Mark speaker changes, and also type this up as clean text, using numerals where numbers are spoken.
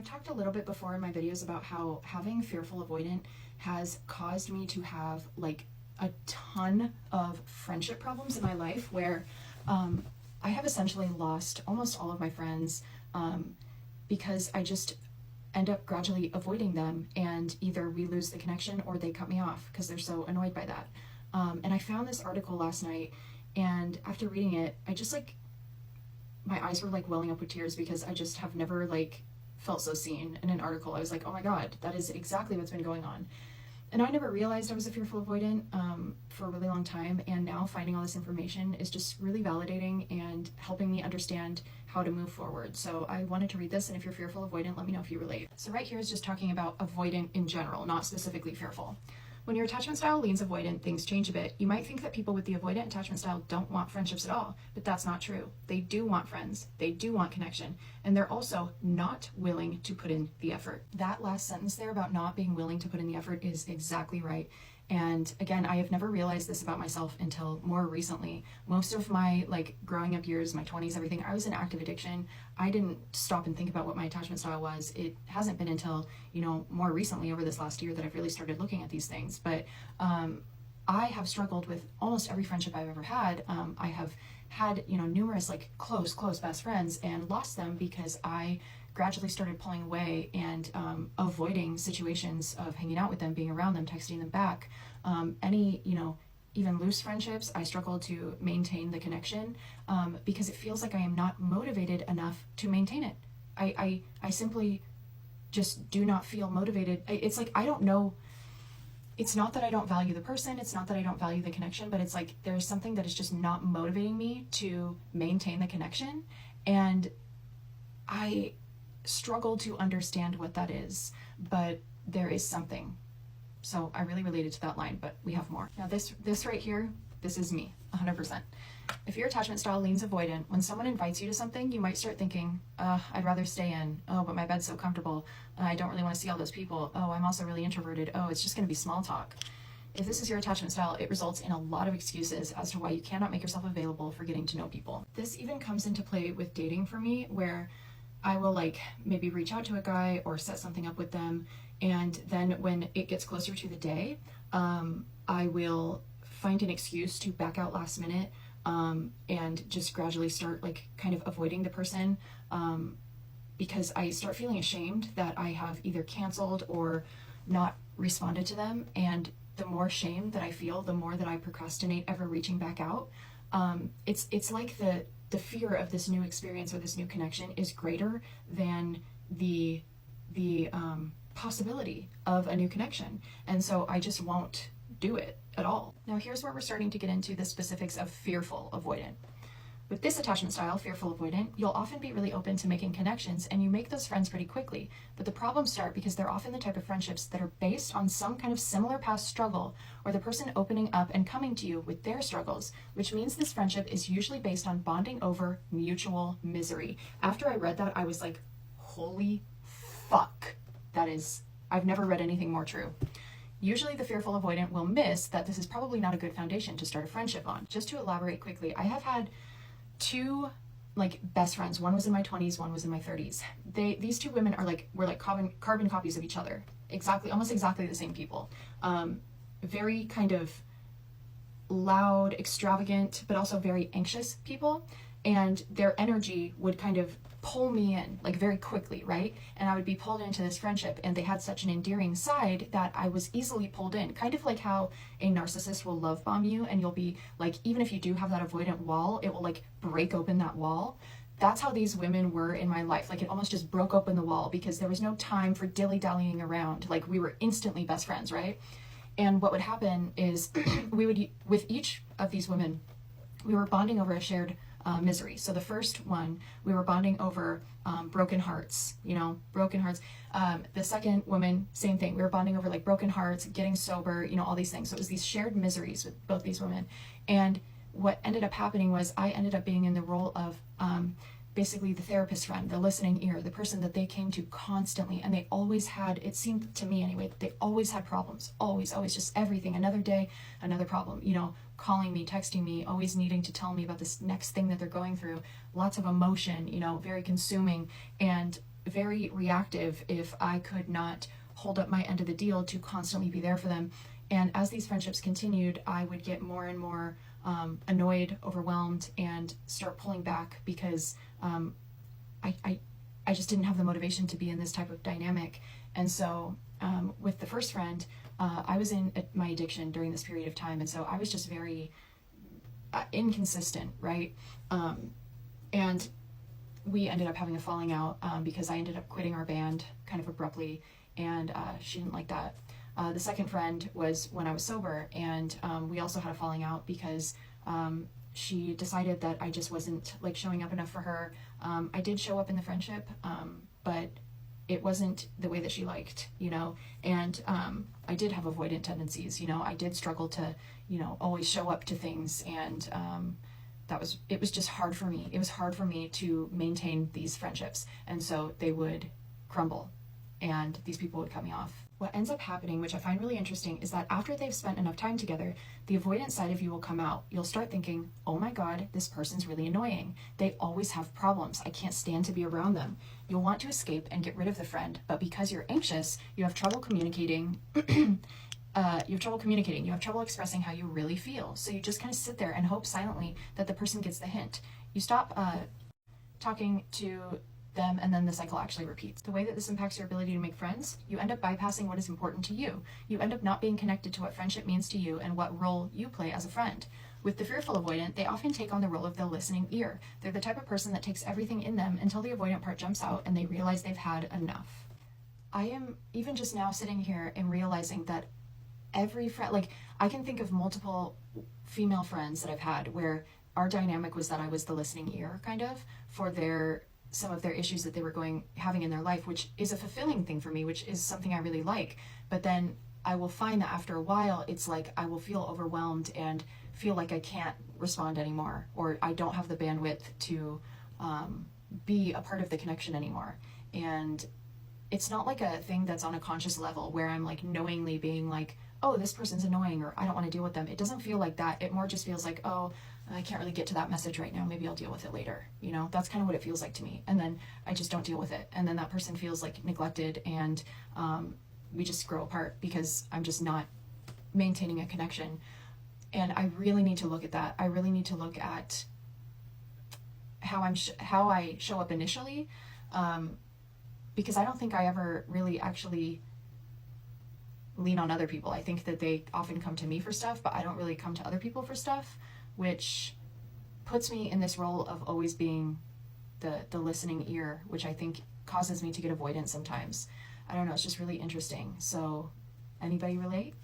Speaker 1: I've talked a little bit before in my videos about how having fearful avoidant has caused me to have like a ton of friendship problems in my life where I have essentially lost almost all of my friends because I just end up gradually avoiding them, and either we lose the connection or they cut me off because they're so annoyed by that. And I found this article last night, and after reading it, I just like, my eyes were like welling up with tears because I just have never like felt so seen in an article. I was like, oh my God, that is exactly what's been going on. And I never realized I was a fearful avoidant for a really long time, and now finding all this information is just really validating and helping me understand how to move forward. So I wanted to read this, and if you're fearful avoidant, let me know if you relate. So right here is just talking about avoidant in general, not specifically fearful. When your attachment style leans avoidant, things change a bit. You might think that people with the avoidant attachment style don't want friendships at all, but that's not true. They do want friends, they do want connection, and they're also not willing to put in the effort. That last sentence there about not being willing to put in the effort is exactly right. And again, I have never realized this about myself until more recently. Most of my like growing up years, my 20s, everything, I was in active addiction. I didn't stop and think about what my attachment style was. It hasn't been until, you know, more recently over this last year that I've really started looking at these things. But I have struggled with almost every friendship I've ever had. I have had, you know, numerous like close best friends and lost them because I gradually started pulling away and avoiding situations of hanging out with them, being around them, texting them back. Any, you know, even loose friendships, I struggle to maintain the connection because it feels like I am not motivated enough to maintain it. I simply just do not feel motivated. It's like, I don't know. It's not that I don't value the person. It's not that I don't value the connection, but it's like there's something that is just not motivating me to maintain the connection. And I struggle to understand what that is, but there is something. So I really related to that line, but we have more. Now this right here, this is me, 100%. If your attachment style leans avoidant, when someone invites you to something, you might start thinking, I'd rather stay in. Oh, but my bed's so comfortable. I don't really want to see all those people. Oh, I'm also really introverted. Oh, it's just going to be small talk. If this is your attachment style, it results in a lot of excuses as to why you cannot make yourself available for getting to know people. This even comes into play with dating for me, where I will like maybe reach out to a guy or set something up with them, and then when it gets closer to the day, I will find an excuse to back out last minute and just gradually start like kind of avoiding the person because I start feeling ashamed that I have either canceled or not responded to them. And the more shame that I feel, the more that I procrastinate ever reaching back out. It's like the fear of this new experience or this new connection is greater than the possibility of a new connection. And so I just won't do it at all. Now here's where we're starting to get into the specifics of fearful avoidant. With this attachment style, fearful avoidant, you'll often be really open to making connections and you make those friends pretty quickly. But the problems start because they're often the type of friendships that are based on some kind of similar past struggle, or the person opening up and coming to you with their struggles, which means this friendship is usually based on bonding over mutual misery. After I read that, I was like, holy fuck. That is, I've never read anything more true. Usually the fearful avoidant will miss that this is probably not a good foundation to start a friendship on. Just to elaborate quickly, I have had two like best friends. One was in my 20s, one was in my 30s. These two women were like carbon copies of each other. Almost exactly the same people. Very kind of loud, extravagant, but also very anxious people. And their energy would kind of pull me in like very quickly, right? And I would be pulled into this friendship, and they had such an endearing side that I was easily pulled in. Kind of like how a narcissist will love bomb you, and you'll be like, even if you do have that avoidant wall, it will like break open that wall. That's how these women were in my life. Like it almost just broke open the wall because there was no time for dilly-dallying around. Like we were instantly best friends, right? And what would happen is we would, with each of these women, we were bonding over a shared misery. So the first one, we were bonding over broken hearts, broken hearts. The second woman, same thing. We were bonding over like broken hearts, getting sober, all these things. So it was these shared miseries with both these women. And what ended up happening was I ended up being in the role of basically the therapist friend, the listening ear, the person that they came to constantly. And they always had, it seemed to me anyway, they always had problems, always, just everything. Another day, another problem, calling me, texting me, always needing to tell me about this next thing that they're going through. Lots of emotion, very consuming. And very reactive if I could not hold up my end of the deal to constantly be there for them. And as these friendships continued, I would get more and more annoyed, overwhelmed, and start pulling back because I just didn't have the motivation to be in this type of dynamic. And so with the first friend, I was in my addiction during this period of time. And so I was just very inconsistent, right? And we ended up having a falling out because I ended up quitting our band kind of abruptly, and she didn't like that. The second friend was when I was sober, and we also had a falling out because she decided that I just wasn't like showing up enough for her. I did show up in the friendship, but it wasn't the way that she liked, and I did have avoidant tendencies. I did struggle to, always show up to things, and it was just hard for me. It was hard for me to maintain these friendships, and so they would crumble, and these people would cut me off. What ends up happening, which I find really interesting, is that after they've spent enough time together, the avoidant side of you will come out. You'll start thinking, oh my God, this person's really annoying. They always have problems. I can't stand to be around them. You'll want to escape and get rid of the friend, but because you're anxious, you have trouble communicating. You have trouble expressing how you really feel. So you just kind of sit there and hope silently that the person gets the hint. You stop talking to them, and then the cycle actually repeats. The way that this impacts your ability to make friends, you end up bypassing what is important to you. You end up not being connected to what friendship means to you and what role you play as a friend. With the fearful avoidant, they often take on the role of the listening ear. They're the type of person that takes everything in them until the avoidant part jumps out and they realize they've had enough. I am even just now sitting here and realizing that every friend, like I can think of multiple female friends that I've had where our dynamic was that I was the listening ear kind of for some of their issues that they were having in their life, which is a fulfilling thing for me, which is something I really like. But then I will find that after a while, it's like I will feel overwhelmed and feel like I can't respond anymore, or I don't have the bandwidth to be a part of the connection anymore. And it's not like a thing that's on a conscious level where I'm like knowingly being like, oh, this person's annoying, or I don't want to deal with them. It doesn't feel like that. It more just feels like, oh, I can't really get to that message right now. Maybe I'll deal with it later. That's kind of what it feels like to me. And then I just don't deal with it. And then that person feels like neglected, and we just grow apart because I'm just not maintaining a connection. And I really need to look at that. I really need to look at how I show up initially, because I don't think I ever really actually lean on other people. I think that they often come to me for stuff, but I don't really come to other people for stuff, which puts me in this role of always being the listening ear, which I think causes me to get avoidant sometimes. I don't know, it's just really interesting. So anybody relate?